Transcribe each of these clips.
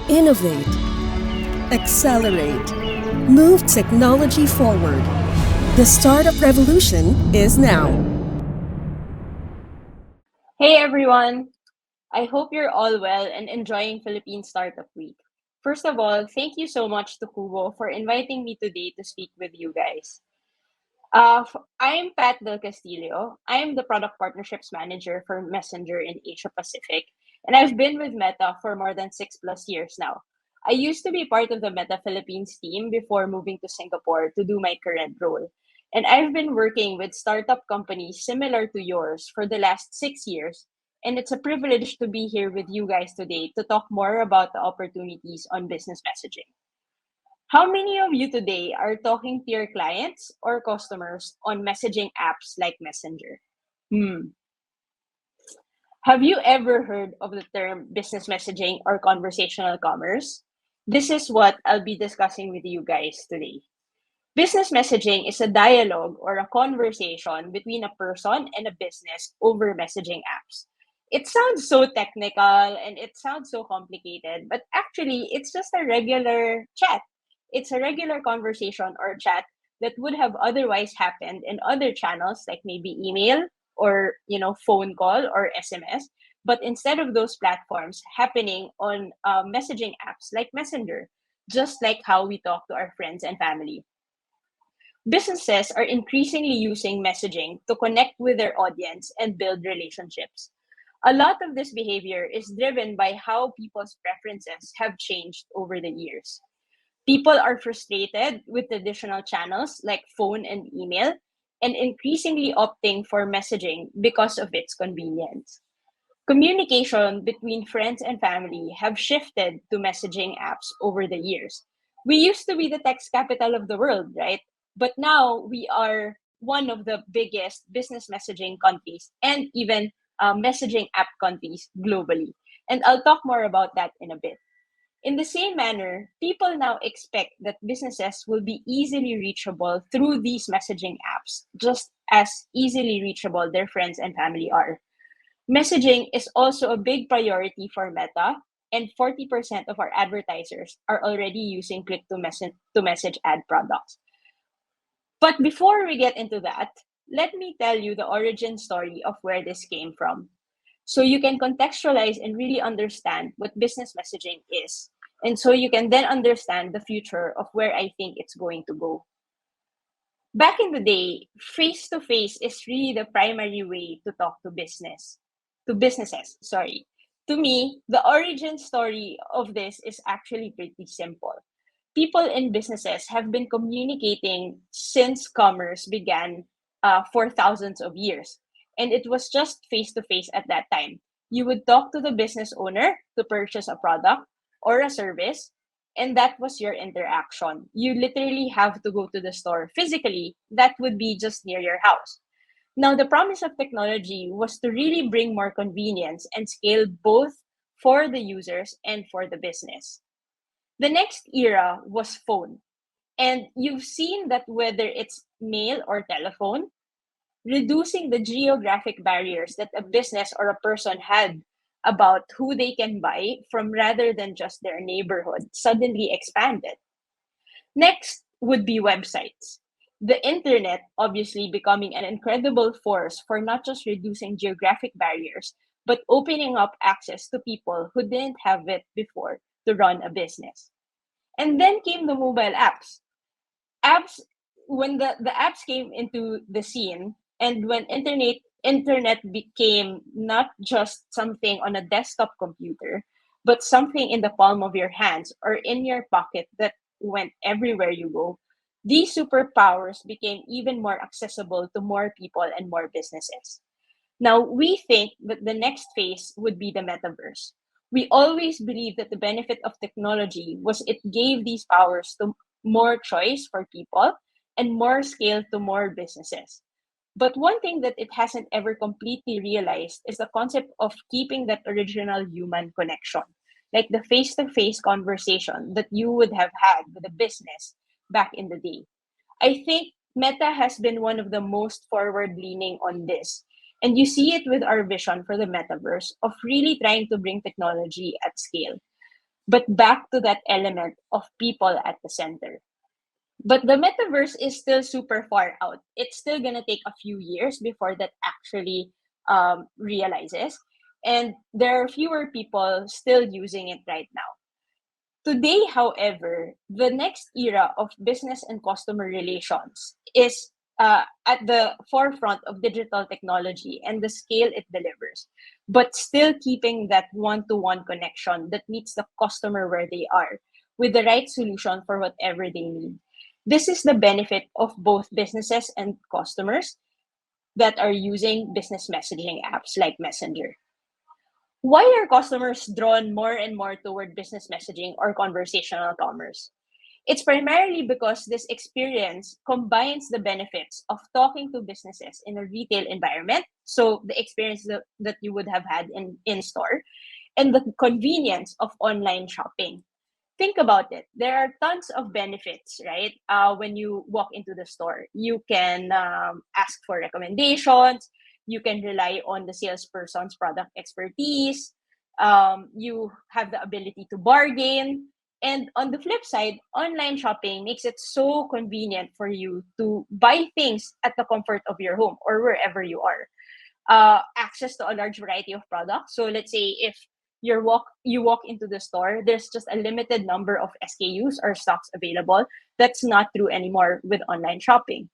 Innovate, accelerate, move technology forward. The startup revolution is now. Hey everyone! I hope you're all well and enjoying Philippine Startup Week. First of all, thank you so much to Kubo for inviting me today to speak with you guys. I'm Pat Del Castillo. I am the Product Partnerships Manager for Messenger in Asia Pacific, and I've been with Meta for more than 6+ years now. I used to be part of the Meta Philippines team before moving to Singapore to do my current role. And I've been working with startup companies similar to yours for the last 6 years. And it's a privilege to be here with you guys today to talk more about the opportunities on business messaging. How many of you today are talking to your clients or customers on messaging apps like Messenger? Hmm. Have you ever heard of the term business messaging or conversational commerce? This is what I'll be discussing with you guys today. Business messaging is a dialogue or a conversation between a person and a business over messaging apps. It sounds so technical and it sounds so complicated, but actually, it's just a regular chat. It's a regular conversation or chat that would have otherwise happened in other channels like maybe email or phone call or SMS. But instead of those platforms happening on messaging apps like Messenger, just like how we talk to our friends and family. Businesses are increasingly using messaging to connect with their audience and build relationships. A lot of this behavior is driven by how people's preferences have changed over the years. People are frustrated with traditional channels like phone and email and increasingly opting for messaging because of its convenience. Communication between friends and family have shifted to messaging apps over the years. We used to be the text capital of the world, right? But now we are one of the biggest business messaging countries and even messaging app countries globally. And I'll talk more about that in a bit. In the same manner, people now expect that businesses will be easily reachable through these messaging apps, just as easily reachable their friends and family are. Messaging is also a big priority for Meta, and 40% of our advertisers are already using click to message ad products. But before we get into that, let me tell you the origin story of where this came from. So you can contextualize and really understand what business messaging is. And so you can then understand the future of where I think it's going to go. Back in the day, face to face is really the primary way to talk to businesses, sorry. To me, the origin story of this is actually pretty simple. People in businesses have been communicating since commerce began for thousands of years. And it was just face to face at that time. You would talk to the business owner to purchase a product or a service, and that was your interaction. You literally have to go to the store physically, that would be just near your house. Now, the promise of technology was to really bring more convenience and scale both for the users and for the business. The next era was phone. And you've seen that whether it's mail or telephone, reducing the geographic barriers that a business or a person had about who they can buy from rather than just their neighborhood suddenly expanded. Next would be websites. The internet obviously becoming an incredible force for not just reducing geographic barriers, but opening up access to people who didn't have it before to run a business. And then came the mobile apps. Apps when the apps came into the scene and when internet became not just something on a desktop computer, but something in the palm of your hands or in your pocket that went everywhere you go, these superpowers became even more accessible to more people and more businesses. Now, we think that the next phase would be the metaverse. We always believed that the benefit of technology was it gave these powers to more choice for people and more scale to more businesses. But one thing that it hasn't ever completely realized is the concept of keeping that original human connection, like the face to face conversation that you would have had with a business back in the day. I think Meta has been one of the most forward leaning on this. And you see it with our vision for the metaverse of really trying to bring technology at scale. but back to that element of people at the center. But the metaverse is still super far out. It's still going to take a few years before that actually realizes. And there are fewer people still using it right now. Today, however, the next era of business and customer relations is at the forefront of digital technology and the scale it delivers, but still keeping that one to one connection that meets the customer where they are with the right solution for whatever they need. This is the benefit of both businesses and customers that are using business messaging apps like Messenger. Why are customers drawn more and more toward business messaging or conversational commerce? It's primarily because this experience combines the benefits of talking to businesses in a retail environment, so the experience that you would have had in store, and the convenience of online shopping. Think about it. There are tons of benefits, right? When you walk into the store, you can ask for recommendations. You can rely on the salesperson's product expertise. You have the ability to bargain. And on the flip side, online shopping makes it so convenient for you to buy things at the comfort of your home or wherever you are. Access to a large variety of products. So let's say if you walk into the store, there's just a limited number of SKUs or stocks available. That's not true anymore with online shopping.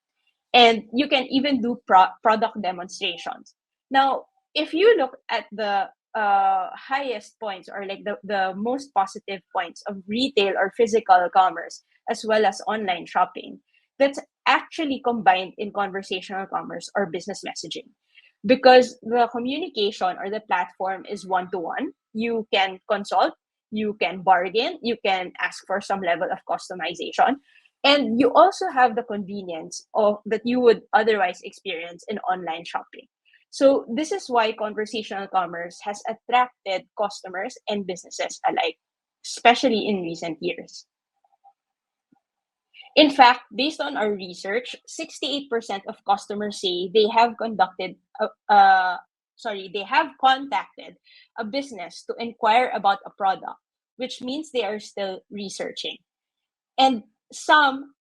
And you can even do product demonstrations. Now, if you look at the highest points or like the most positive points of retail or physical commerce as well as online shopping, that's actually combined in conversational commerce or business messaging, because the communication or the platform is one to one. You can consult, you can bargain, you can ask for some level of customization, and you also have the convenience of that you would otherwise experience in online shopping. So this is why conversational commerce has attracted customers and businesses alike, especially in recent years. In fact, based on our research, 68% of customers say they have contacted a business to inquire about a product, which means they are still researching. And some,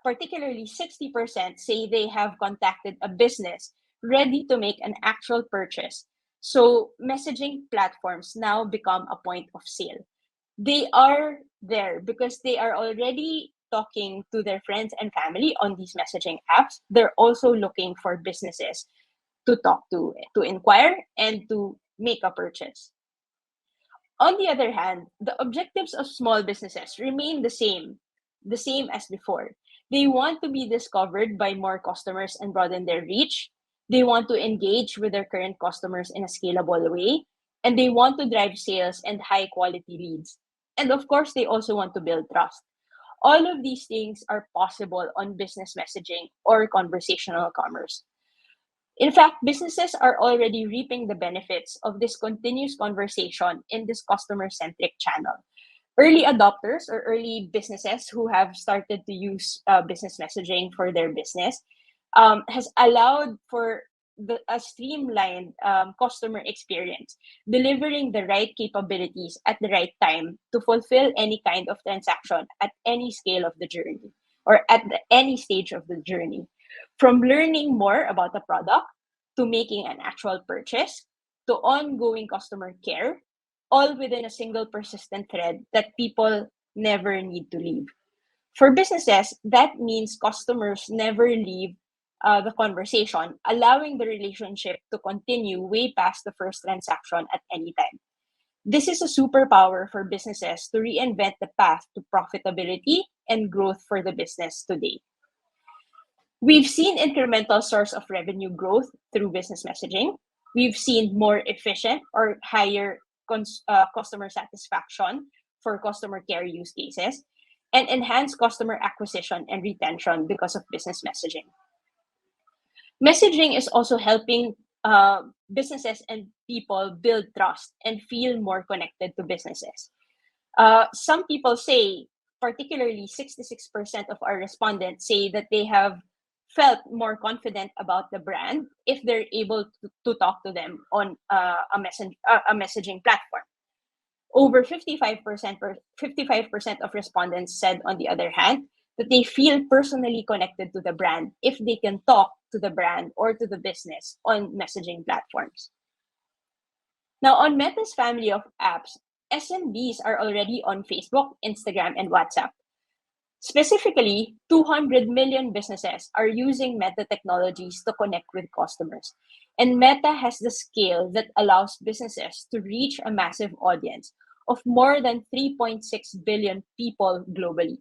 particularly 60%, say they have contacted a business ready to make an actual purchase. So messaging platforms now become a point of sale. They are there because they are already talking to their friends and family on these messaging apps. They're also looking for businesses to talk to inquire, and to make a purchase. On the other hand, the objectives of small businesses remain the same as before. They want to be discovered by more customers and broaden their reach. They want to engage with their current customers in a scalable way, and they want to drive sales and high quality leads. And of course, they also want to build trust. All of these things are possible on business messaging or conversational commerce. In fact, businesses are already reaping the benefits of this continuous conversation in this customer centric channel. Early adopters or early businesses who have started to use business messaging for their business has allowed for a streamlined customer experience, delivering the right capabilities at the right time to fulfill any kind of transaction at any scale of the journey or at any stage of the journey. From learning more about the product to making an actual purchase to ongoing customer care, all within a single persistent thread that people never need to leave. For businesses, that means customers never leave the conversation, allowing the relationship to continue way past the first transaction at any time. This is a superpower for businesses to reinvent the path to profitability and growth for the business today. We've seen incremental source of revenue growth through business messaging. We've seen more efficient or higher customer satisfaction for customer care use cases, and enhanced customer acquisition and retention because of business messaging. Messaging is also helping businesses and people build trust and feel more connected to businesses. Some people say, particularly 66% of our respondents say that they have felt more confident about the brand if they're able to talk to them on a messaging platform. Over 55% of respondents said, on the other hand, that they feel personally connected to the brand if they can talk to the brand or to the business on messaging platforms. Now, on Meta's family of apps, SMBs are already on Facebook, Instagram, and WhatsApp. Specifically, 200 million businesses are using Meta technologies to connect with customers. And Meta has the scale that allows businesses to reach a massive audience of more than 3.6 billion people globally.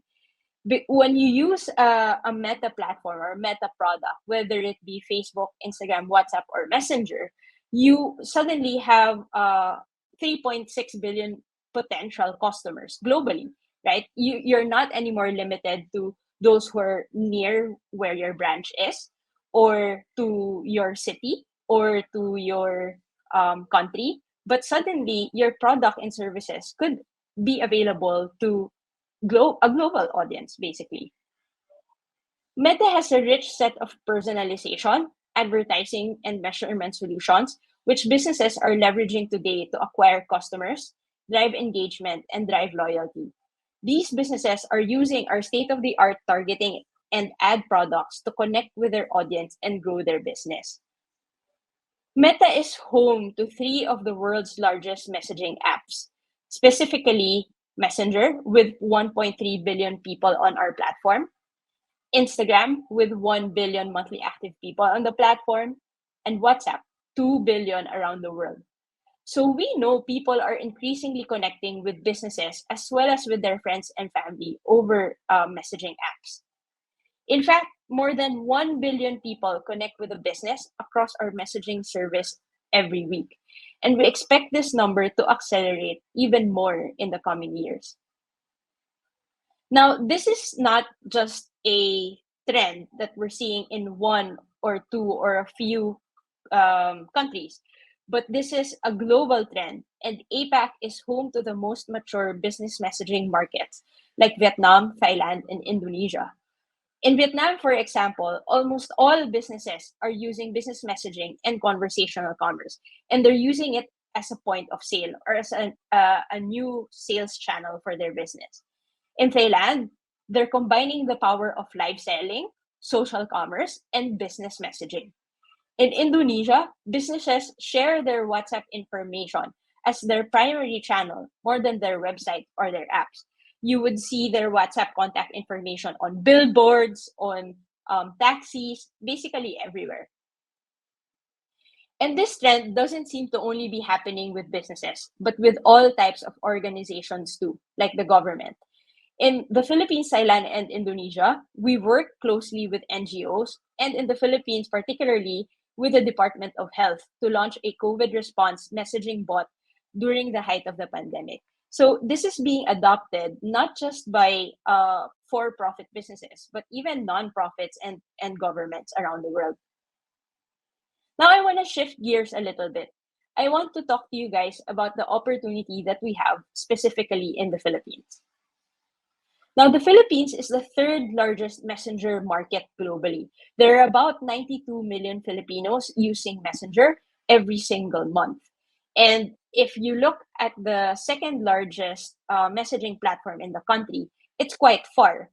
When you use a Meta platform or Meta product, whether it be Facebook, Instagram, WhatsApp, or Messenger, you suddenly have 3.6 billion potential customers globally, right? You're not anymore limited to those who are near where your branch is, or to your city, or to your country, but suddenly your product and services could be available to a global audience, basically. Meta has a rich set of personalization, advertising, and measurement solutions, which businesses are leveraging today to acquire customers, drive engagement, and drive loyalty. These businesses are using our state of the art targeting and ad products to connect with their audience and grow their business. Meta is home to three of the world's largest messaging apps, specifically Messenger, with 1.3 billion people on our platform, Instagram, with 1 billion monthly active people on the platform, and WhatsApp, 2 billion around the world. So we know people are increasingly connecting with businesses as well as with their friends and family over messaging apps. In fact, more than 1 billion people connect with a business across our messaging service every week. And we expect this number to accelerate even more in the coming years. Now, this is not just a trend that we're seeing in one or two or a few countries, but this is a global trend. And APAC is home to the most mature business messaging markets like Vietnam, Thailand, and Indonesia. In Vietnam, for example, almost all businesses are using business messaging and conversational commerce, and they're using it as a point of sale or as a new sales channel for their business. In Thailand, they're combining the power of live selling, social commerce, and business messaging. In Indonesia, businesses share their WhatsApp information as their primary channel more than their website or their apps. You would see their WhatsApp contact information on billboards, on taxis, basically everywhere. And this trend doesn't seem to only be happening with businesses, but with all types of organizations too, like the government. In the Philippines, Thailand, and Indonesia, we work closely with NGOs, and in the Philippines, particularly with the Department of Health, to launch a COVID response messaging bot during the height of the pandemic. So this is being adopted not just by for-profit businesses, but even nonprofits and governments around the world. Now I want to shift gears a little bit. I want to talk to you guys about the opportunity that we have specifically in the Philippines. Now, the Philippines is the third largest messenger market globally. There are about 92 million Filipinos using Messenger every single month. And if you look at the second largest messaging platform in the country, it's quite far,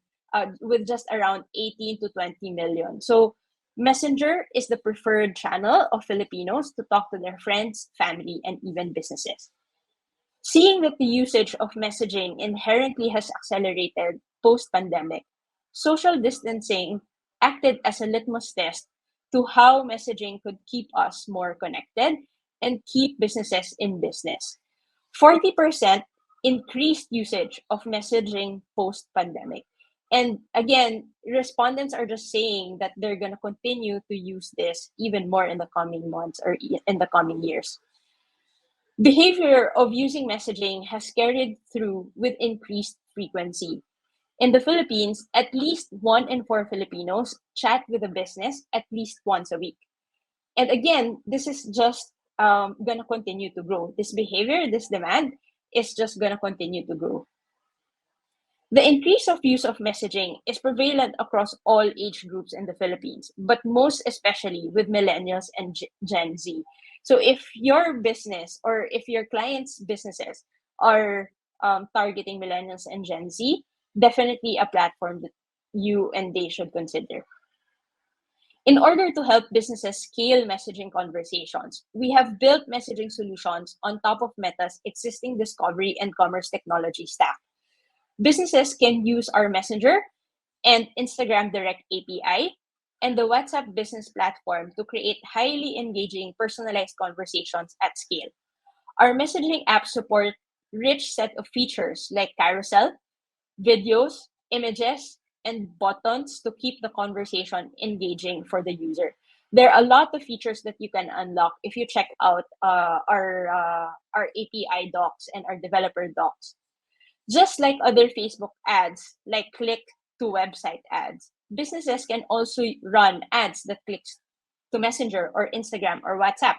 with just around 18 to 20 million. So, Messenger is the preferred channel of Filipinos to talk to their friends, family, and even businesses. Seeing that the usage of messaging inherently has accelerated post-pandemic, social distancing acted as a litmus test to how messaging could keep us more connected and keep businesses in business. 40% increased usage of messaging post-pandemic. And again, respondents are just saying that they're going to continue to use this even more in the coming months or in the coming years. Behavior of using messaging has carried through with increased frequency. In the Philippines, at least 1 in 4 Filipinos chat with a business at least once a week. And again, this is just going to continue to grow. This behavior, this demand is just going to continue to grow. The increase of use of messaging is prevalent across all age groups in the Philippines, but most especially with millennials and Gen Z. So if your business or if your clients' businesses are targeting millennials and Gen Z, definitely a platform that you and they should consider. In order to help businesses scale messaging conversations, we have built messaging solutions on top of Meta's existing discovery and commerce technology stack. Businesses can use our Messenger and Instagram Direct API and the WhatsApp business platform to create highly engaging, personalized conversations at scale. Our messaging apps support rich set of features like carousel, videos, images, and buttons to keep the conversation engaging for the user. There are a lot of features that you can unlock if you check out our API docs and our developer docs. Just like other Facebook ads, like click to website ads, businesses can also run ads that clicks to Messenger or Instagram or WhatsApp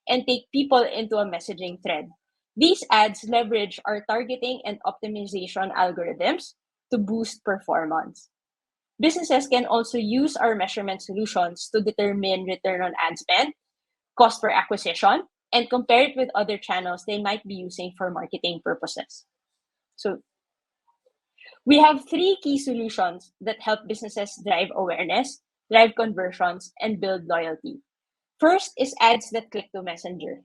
and take people into a messaging thread. These ads leverage our targeting and optimization algorithms to boost performance. Businesses can also use our measurement solutions to determine return on ad spend, cost per acquisition, and compare it with other channels they might be using for marketing purposes. So we have three key solutions that help businesses drive awareness, drive conversions, and build loyalty. First is ads that click to Messenger.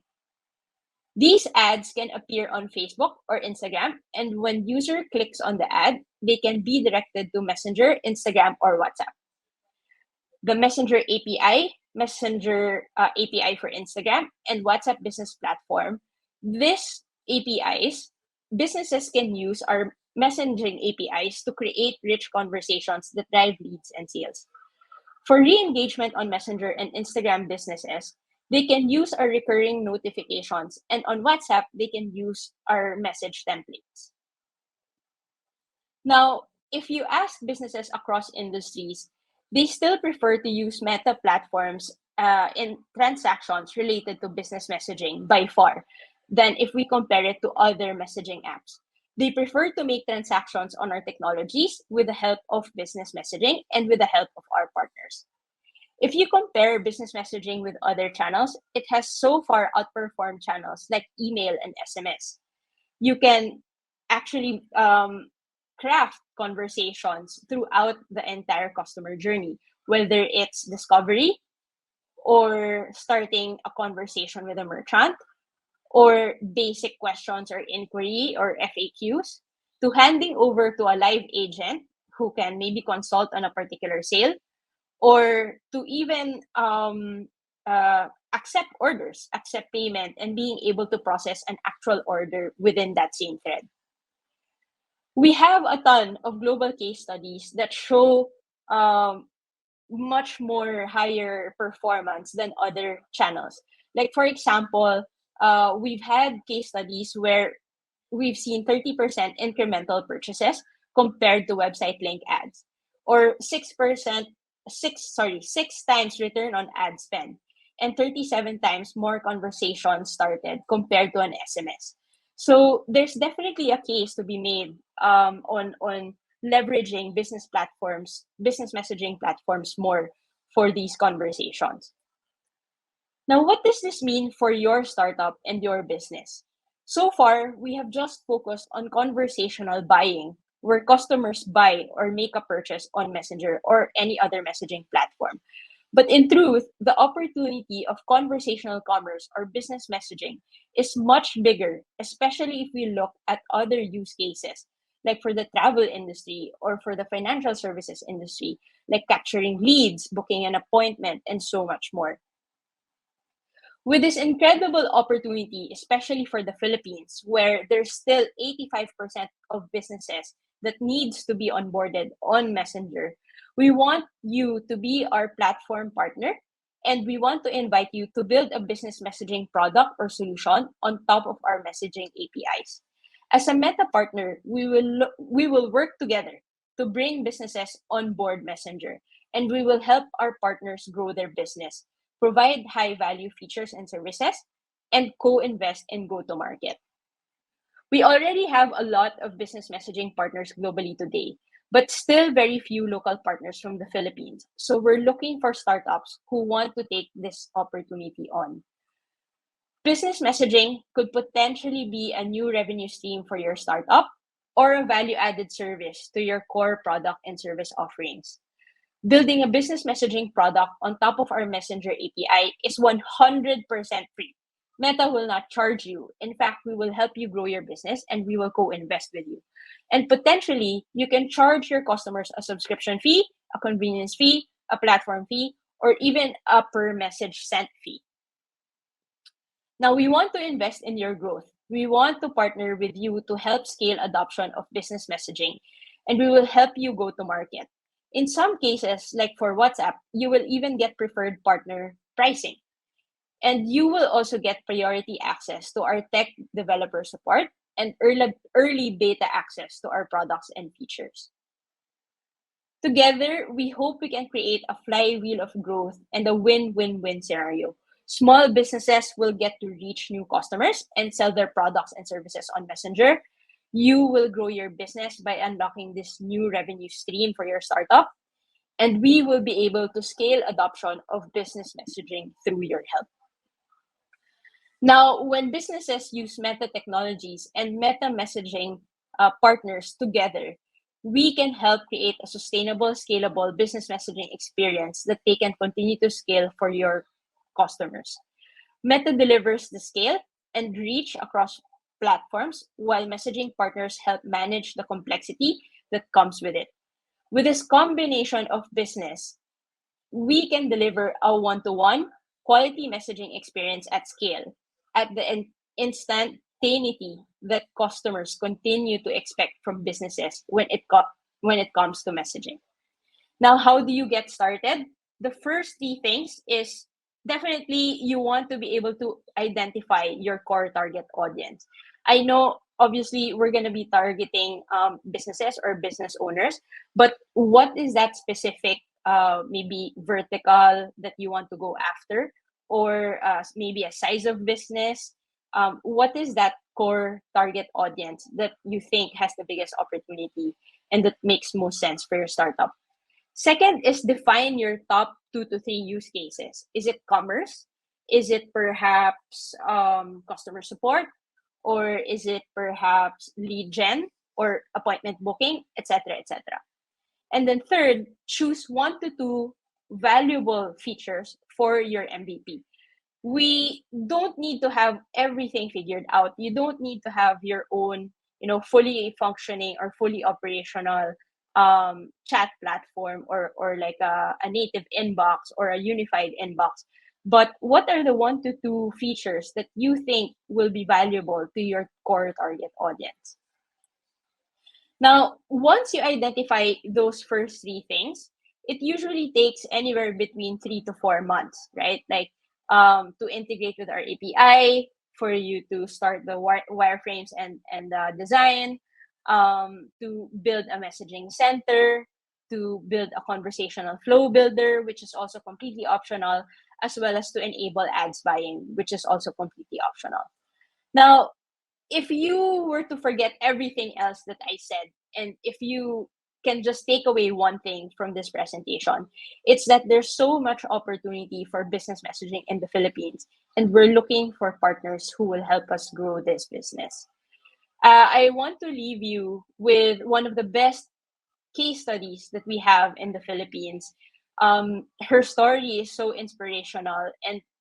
These ads can appear on Facebook or Instagram, and when user clicks on the ad, they can be directed to Messenger, Instagram, or WhatsApp. The Messenger API, Messenger API for Instagram, and WhatsApp Business Platform. These APIs, businesses can use our messaging APIs to create rich conversations that drive leads and sales. For re-engagement on Messenger and Instagram businesses, they can use our recurring notifications, and on WhatsApp, they can use our message templates. Now, if you ask businesses across industries, they still prefer to use Meta platforms in transactions related to business messaging by far than if we compare it to other messaging apps. They prefer to make transactions on our technologies with the help of business messaging and with the help of our partners. If you compare business messaging with other channels, it has so far outperformed channels like email and SMS. You can actually craft conversations throughout the entire customer journey, whether it's discovery or starting a conversation with a merchant or basic questions or inquiry or FAQs to handing over to a live agent who can maybe consult on a particular sale or to even accept orders, accept payment, and being able to process an actual order within that same thread. We have a ton of global case studies that show much more higher performance than other channels. Like, for example, we've had case studies where we've seen 30% incremental purchases compared to website link ads, or 6 times return on ad spend, and 37 times more conversations started compared to an SMS. So there's definitely a case to be made on leveraging business platforms, business messaging platforms more for these conversations. Now, what does this mean for your startup and your business? So far, we have just focused on conversational buying, where customers buy or make a purchase on Messenger or any other messaging platform. But in truth, the opportunity of conversational commerce or business messaging is much bigger, especially if we look at other use cases, like for the travel industry or for the financial services industry, like capturing leads, booking an appointment, and so much more. With this incredible opportunity, especially for the Philippines, where there's still 85% of businesses that needs to be onboarded on Messenger, we want you to be our platform partner, and we want to invite you to build a business messaging product or solution on top of our messaging APIs. As a Meta partner, we will work together to bring businesses on board Messenger, and we will help our partners grow their business, provide high value features and services, and co-invest in go-to-market. We already have a lot of business messaging partners globally today, but still very few local partners from the Philippines. So we're looking for startups who want to take this opportunity on. Business messaging could potentially be a new revenue stream for your startup or a value added service to your core product and service offerings. Building a business messaging product on top of our Messenger API is 100% free. Meta will not charge you. In fact, we will help you grow your business and we will co-invest with you. And potentially, you can charge your customers a subscription fee, a convenience fee, a platform fee, or even a per message sent fee. Now, we want to invest in your growth. We want to partner with you to help scale adoption of business messaging, and we will help you go to market. In some cases, like for WhatsApp, you will even get preferred partner pricing. And you will also get priority access to our tech developer support and early beta access to our products and features. Together, we hope we can create a flywheel of growth and a win-win-win scenario. Small businesses will get to reach new customers and sell their products and services on Messenger. You will grow your business by unlocking this new revenue stream for your startup. And we will be able to scale adoption of business messaging through your help. Now, when businesses use Meta technologies and Meta messaging partners together, we can help create a sustainable, scalable business messaging experience that they can continue to scale for your customers. Meta delivers the scale and reach across platforms, while messaging partners help manage the complexity that comes with it. With this combination of business, we can deliver a one-to-one quality messaging experience at scale, at the instantaneity that customers continue to expect from businesses when it comes to messaging. Now, how do you get started? The first three things is definitely you want to be able to identify your core target audience. I know obviously we're going to be targeting businesses or business owners, but what is that specific maybe vertical that you want to go after, or maybe a size of business? What is that core target audience that you think has the biggest opportunity and that makes most sense for your startup? Second is define your top 2 to 3 use cases. Is it commerce? Is it perhaps customer support? Or is it perhaps lead gen or appointment booking, etc., etc.? And then third, choose 1 to 2 valuable features for your MVP. We don't need to have everything figured out. You don't need to have your own, fully functioning or fully operational chat platform or like a native inbox or a unified inbox. But what are the 1 to 2 features that you think will be valuable to your core target audience? Now, once you identify those first three things, it usually takes anywhere between 3 to 4 months, right? Like to integrate with our API, for you to start the wireframes and design, to build a messaging center, to build a conversational flow builder, which is also completely optional, as well as to enable ads buying, which is also completely optional. Now, if you were to forget everything else that I said, and if you can just take away one thing from this presentation, it's that there's so much opportunity for business messaging in the Philippines, and we're looking for partners who will help us grow this business. I want to leave you with one of the best case studies that we have in the Philippines. Her story is so inspirational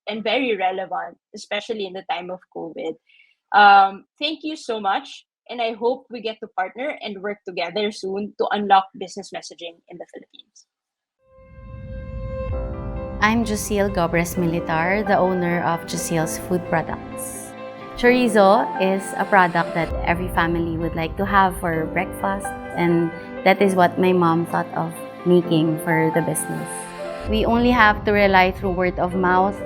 and very relevant, especially in the time of COVID. Thank you so much. And I hope we get to partner and work together soon to unlock business messaging in the Philippines. I'm Jusiel Gobres Militar, the owner of Jusiel's Food Products. Chorizo is a product that every family would like to have for breakfast, and that is what my mom thought of making for the business. We only have to rely through word of mouth.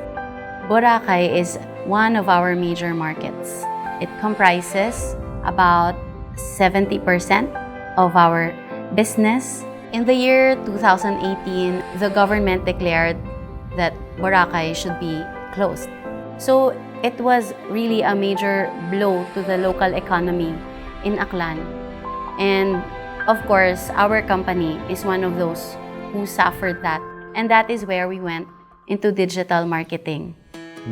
Boracay is one of our major markets. It comprises about 70% of our business. In the year 2018, the government declared that Boracay should be closed. So it was really a major blow to the local economy in Aklan. And of course, our company is one of those who suffered that. And that is where we went into digital marketing.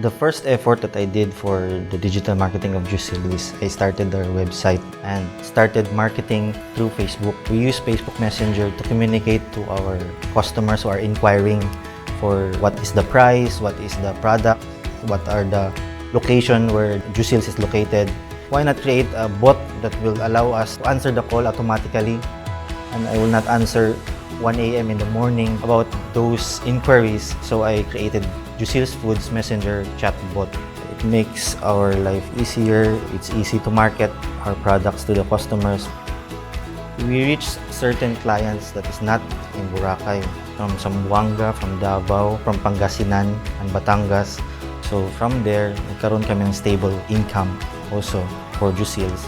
The first effort that I did for the digital marketing of Jusil is I started our website and started marketing through Facebook. We use Facebook Messenger to communicate to our customers who are inquiring for what is the price, what is the product, what are the location where Jusil is located. Why not create a bot that will allow us to answer the call automatically, and I will not answer 1 a.m. in the morning about those inquiries. So I created Jusil's Foods Messenger chatbot. It makes our life easier. It's easy to market our products to the customers. We reach certain clients that is not in Boracay, from Zamboanga, from Davao, from Pangasinan and Batangas. So from there, nagkaroon kami ng stable income also for Jusil's.